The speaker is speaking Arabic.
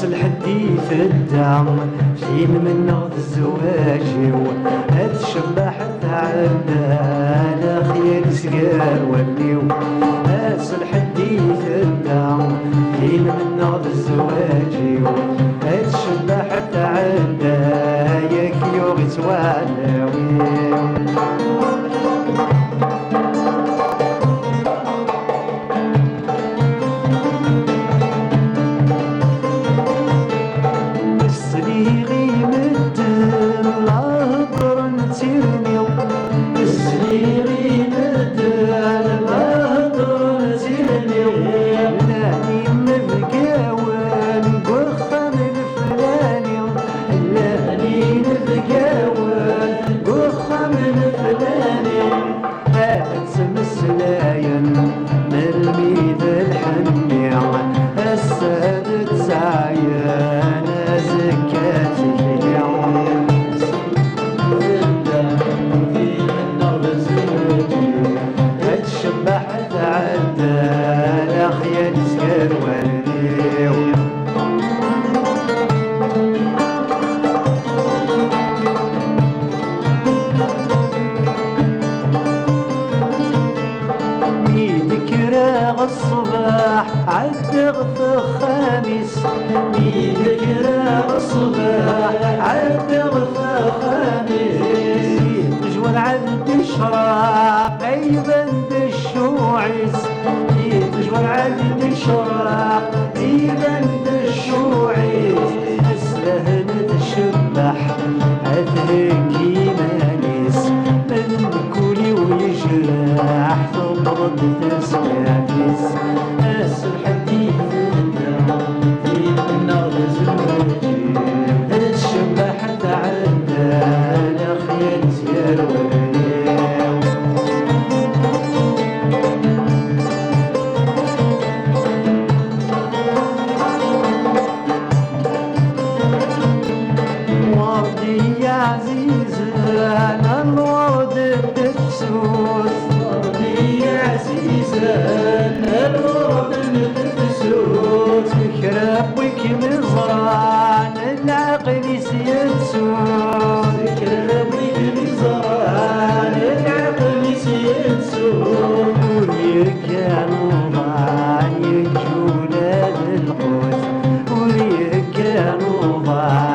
الحديث الدم شيل منه الزواج هاد الشباح تعدى على خيال سقال وليو هاس الحديث الدم شيل منه الزواج هاد الشباح تعدى ياك يوغي توالاوي الصباح عالدغ خامس يذكر الصباح عالدغ خامس جوال عند الشراق ايضا بالشوعس جوال عند الشراق ايضا بالشوعس اسلهن تشبح اتهكي مانيس من كولي ويجرح تضرب تسكاتيس اس الحديث في النار زوجي الشبح تعدى على خيال سير وليو وردي يا عزيز انا الورد الدبسوس وردي يا عزيز انا الورد الدبسوس كرابك مزرعن العقل سيدسوس كرابك مزرعن العقل سيدسوس ويكانوا ضاع يجولاد القوس ويكانوا ضاع